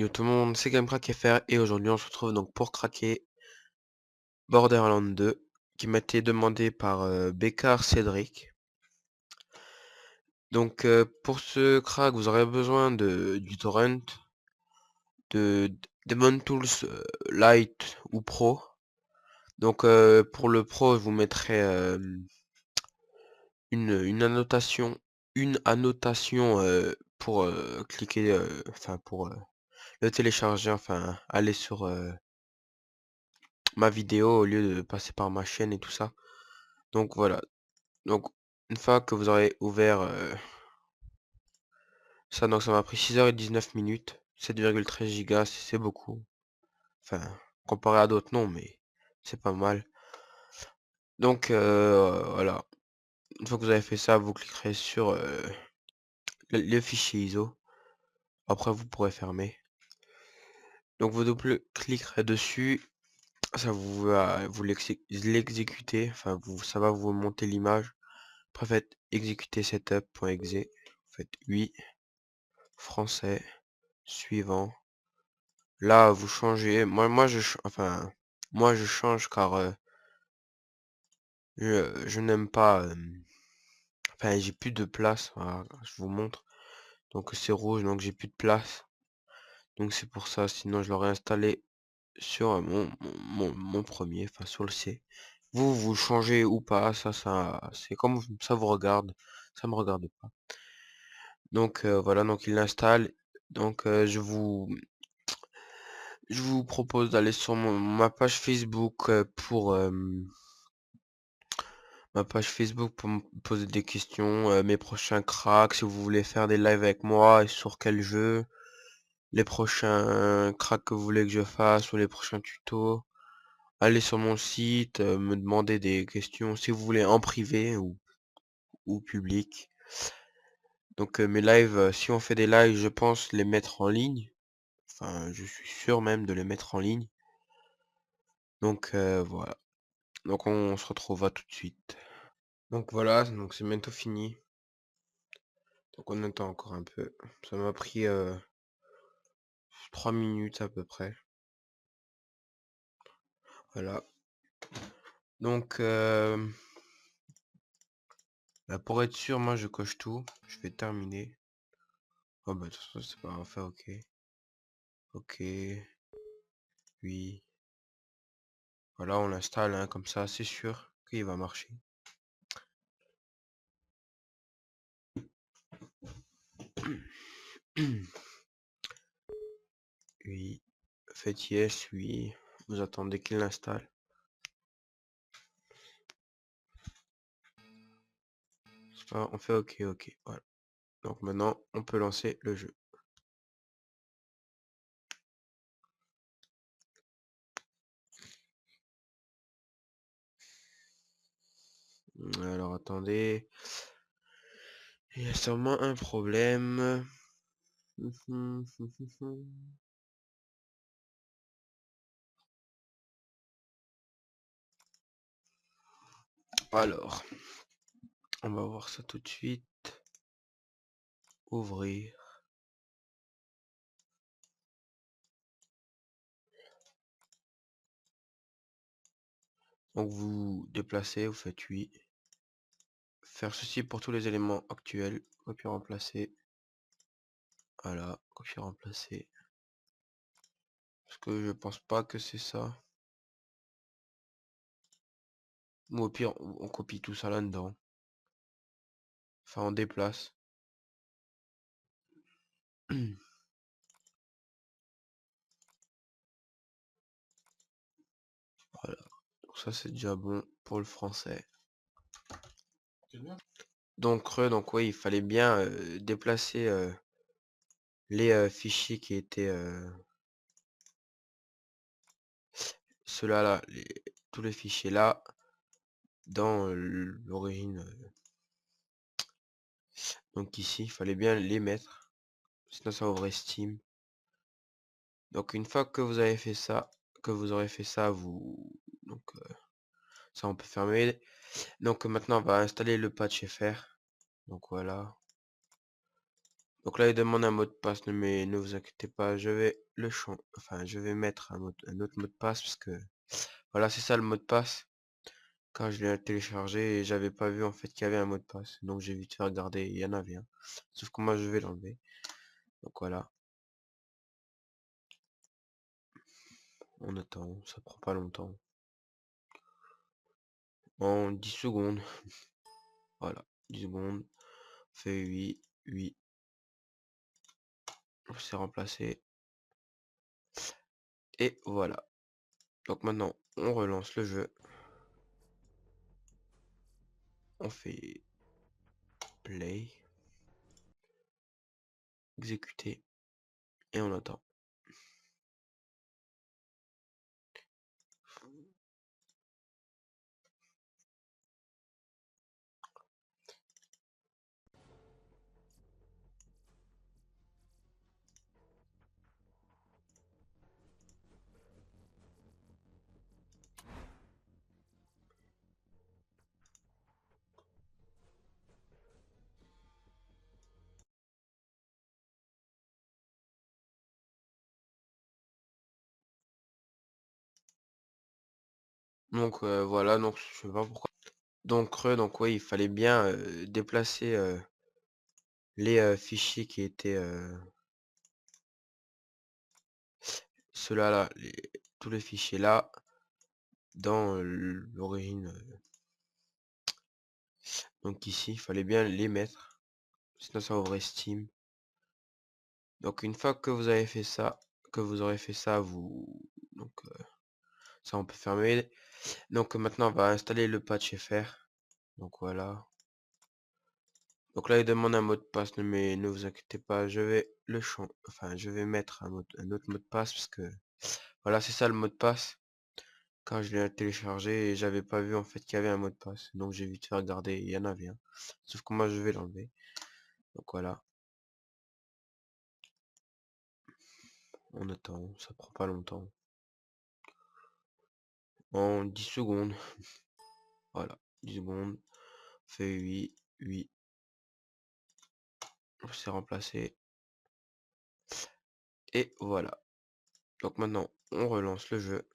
Yo tout le monde, c'est GameCrack FR et aujourd'hui on se retrouve donc pour craquer Borderlands 2 qui m'a été demandé par Bécard Cédric. Donc pour ce crack vous aurez besoin du torrent, de Demon Tools Lite ou Pro. Donc pour le Pro je vous mettrai une annotation, pour cliquer, enfin pour le télécharger, enfin aller sur ma vidéo au lieu de passer par ma chaîne et tout ça. Donc voilà. Donc une fois que vous aurez ouvert ça, donc ça m'a pris 6h19, 7,13 Go, c'est beaucoup. Enfin, comparé à d'autres non, mais c'est pas mal. Donc voilà. Une fois que vous avez fait ça, vous cliquerez sur le fichier ISO. Après vous pourrez fermer. Donc vous double-cliquerez dessus. Ça vous va vous l'exécuter. Enfin ça va vous monter l'image. Après faites exécuter setup.exe. Vous faites oui. Français. Suivant. Là, vous changez. Moi, je change car je n'aime pas. Enfin, j'ai plus de place. Voilà, je vous montre. Donc, c'est rouge, donc j'ai plus de place. Donc, c'est pour ça. Sinon, je l'aurais installé sur mon premier, enfin, sur le C. Vous changez ou pas. C'est comme ça vous regarde. Ça me regarde pas. Donc, voilà. Donc, il l'installe. Donc, je vous propose d'aller sur ma page Facebook pour me poser des questions, mes prochains cracks, si vous voulez faire des lives avec moi et sur quel jeu, les prochains cracks que vous voulez que je fasse ou les prochains tutos. Allez sur mon site, me demander des questions si vous voulez en privé ou public. Donc mes lives, si on fait des lives, je pense les mettre en ligne. Enfin, je suis sûr même de les mettre en ligne. Donc voilà. Donc on se retrouvera tout de suite. Donc voilà, donc c'est bientôt fini. Donc on attend encore un peu. Ça m'a pris 3 minutes à peu près. Voilà. Donc bah, pour être sûr, moi je coche tout. Je vais terminer. Oh bah de toute façon c'est pas grave, faire ok. Ok. Oui. Voilà, on l'installe hein, comme ça, c'est sûr qu'il va marcher. Oui. Faites yes, oui. Vous attendez qu'il l'installe. On fait ok, ok. Voilà. Donc maintenant, on peut lancer le jeu. Alors attendez. Il y a sûrement un problème. Alors, on va voir ça tout de suite. Ouvrir. Donc vous déplacez, vous faites oui. Faire ceci pour tous les éléments actuels. Copier remplacer. Voilà, copier remplacer. Parce que je pense pas que c'est ça. Ou au pire, on copie tout ça là-dedans. Enfin, on déplace. Voilà. Donc ça c'est déjà bon pour le français. Donc oui, il fallait bien déplacer les fichiers qui étaient ceux-là là, tous les fichiers là dans l'origine. Donc ici, il fallait bien les mettre. Sinon ça ouvrait Steam. Donc une fois que vous avez fait ça, que vous aurez fait ça, donc ça on peut fermer. Donc maintenant on va installer le patch FR. Donc voilà. Donc là, il demande un mot de passe, mais ne vous inquiétez pas, je vais le changer. Enfin, je vais mettre un autre mot de passe parce que voilà, c'est ça le mot de passe. Quand je l'ai téléchargé, j'avais pas vu en fait qu'il y avait un mot de passe. Donc j'ai vite fait regarder, il y en avait un. Sauf que moi, je vais l'enlever. Donc voilà, on attend, ça prend pas longtemps. En 10 secondes, voilà, 10 secondes, fait 8, c'est remplacé. Et voilà. Donc maintenant, on relance le jeu. On fait play, exécuter, et on attend. Donc voilà, donc je sais pas pourquoi. Donc ouais, il fallait bien déplacer les fichiers qui étaient ceux-là là, tous les fichiers là dans l'origine. Donc ici, il fallait bien les mettre, sinon ça ouvrait Steam. Donc une fois que vous avez fait ça, que vous aurez fait ça, donc ça on peut fermer. Donc maintenant on va installer le patch FR. Donc voilà. Donc là il demande un mot de passe, mais ne vous inquiétez pas, je vais le changer. Enfin, je vais mettre un autre mot de passe parce que voilà, c'est ça le mot de passe. Quand je l'ai téléchargé, j'avais pas vu en fait qu'il y avait un mot de passe. Donc j'ai vite fait regarder, il y en avait un. Sauf que moi je vais l'enlever. Donc voilà, on attend, ça prend pas longtemps. En 10 secondes, voilà, 10 secondes, fait 8, c'est remplacé. Et voilà. Donc maintenant, on relance le jeu.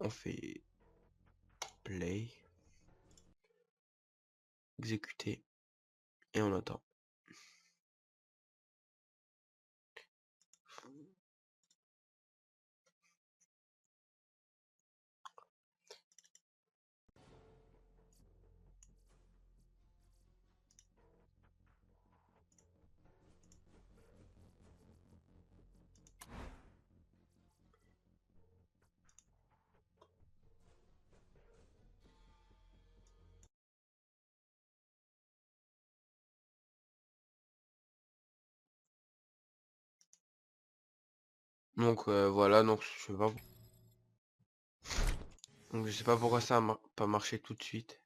On fait play, exécuter, et on attend. Donc voilà, donc je sais pas. Donc je sais pas pourquoi ça a pas marché tout de suite.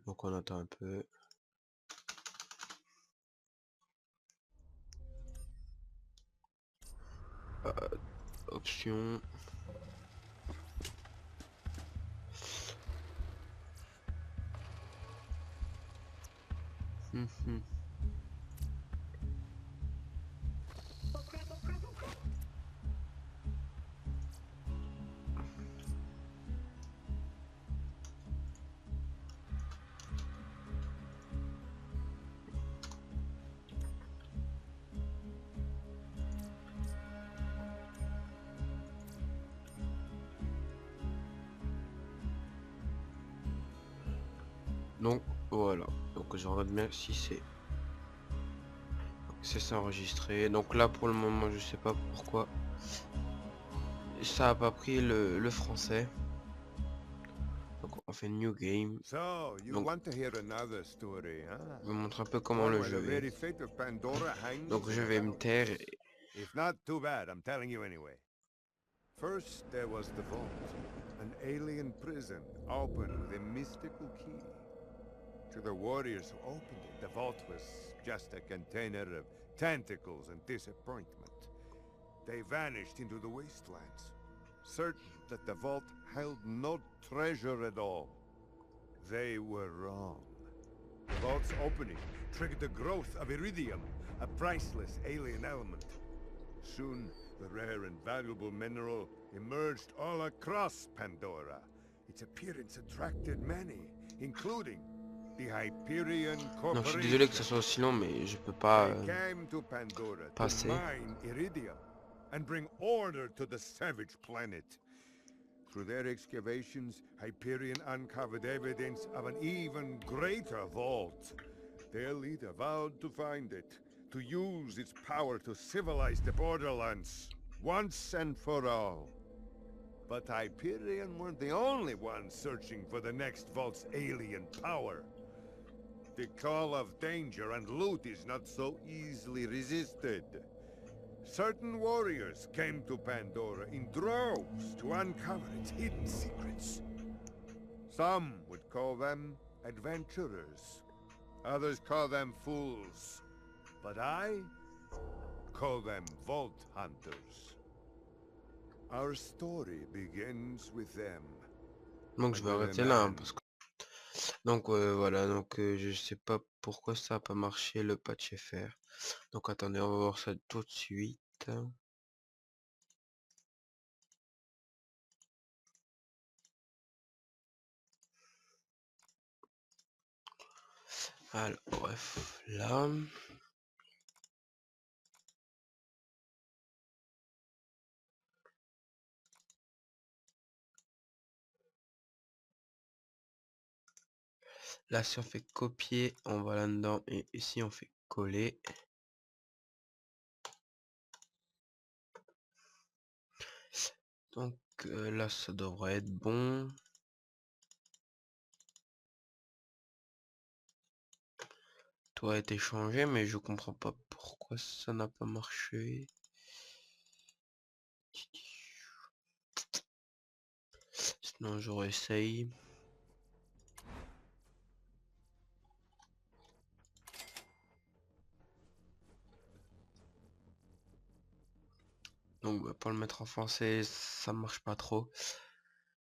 Donc on attend un peu. Option. Mhm. Donc voilà. Donc je regarde bien si c'est enregistré. Donc là pour le moment je sais pas pourquoi ça a pas pris le français. Donc on fait new game. So, you Donc want to hear another story, huh? je vous montre un peu comment One le where the jeu est. very fate of Pandora hangs Donc in je the vais me taire. balance. If not, too bad, I'm telling you anyway. First, there was the vault, an alien prison opened with a mystical key. To the warriors who opened it, the vault was just a container of tentacles and disappointment. They vanished into the wastelands, certain that the vault held no treasure at all. They were wrong. Vault's opening triggered the growth of iridium, a priceless alien element. Soon, the rare and valuable mineral emerged all across Pandora. Its appearance attracted many, including the Hyperion Non, je suis désolé que ça Corporation. soit aussi long, mais je peux pas They came to Pandora to passer. mine iridium and bring order to the savage planet. Through their excavations, Hyperion uncovered evidence of an even greater vault. Their leader vowed to find it, to use its power to civilize the borderlands, once and for all. But Hyperion weren't the only ones searching for the next vault's alien power. The call of danger and loot is not so easily resisted. Certain warriors came to Pandora in droves to uncover its hidden secrets. Some would call them adventurers. Others call them fools. But I call them Vault Hunters. Our story begins with them. Donc je vais arrêter là, hein, parce que... Donc voilà, donc je sais pas pourquoi ça a pas marché le patch FR. Donc attendez, on va voir ça tout de suite. Alors bref, là... Là, si on fait copier, on va là-dedans. Et ici, on fait coller. Donc là, ça devrait être bon. Tout a été changé, mais je comprends pas pourquoi ça n'a pas marché. Sinon, je réessaye. Donc pour le mettre en français, ça marche pas trop.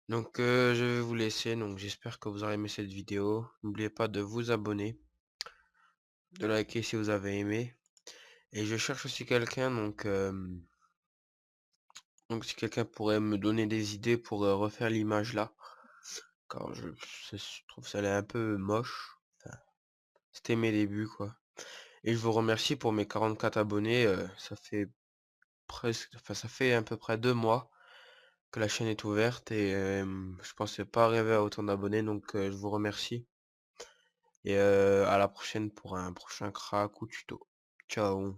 Donc je vais vous laisser. Donc j'espère que vous aurez aimé cette vidéo. N'oubliez pas de vous abonner, de liker si vous avez aimé. Et je cherche aussi quelqu'un, donc si quelqu'un pourrait me donner des idées pour refaire l'image là, car je trouve ça un peu moche. Enfin, c'était mes débuts quoi. Et je vous remercie pour mes 44 abonnés. Ça fait presque, enfin ça fait à peu près 2 mois que la chaîne est ouverte et je pensais pas arriver à autant d'abonnés, donc je vous remercie. Et à la prochaine pour un prochain crack ou tuto. Ciao.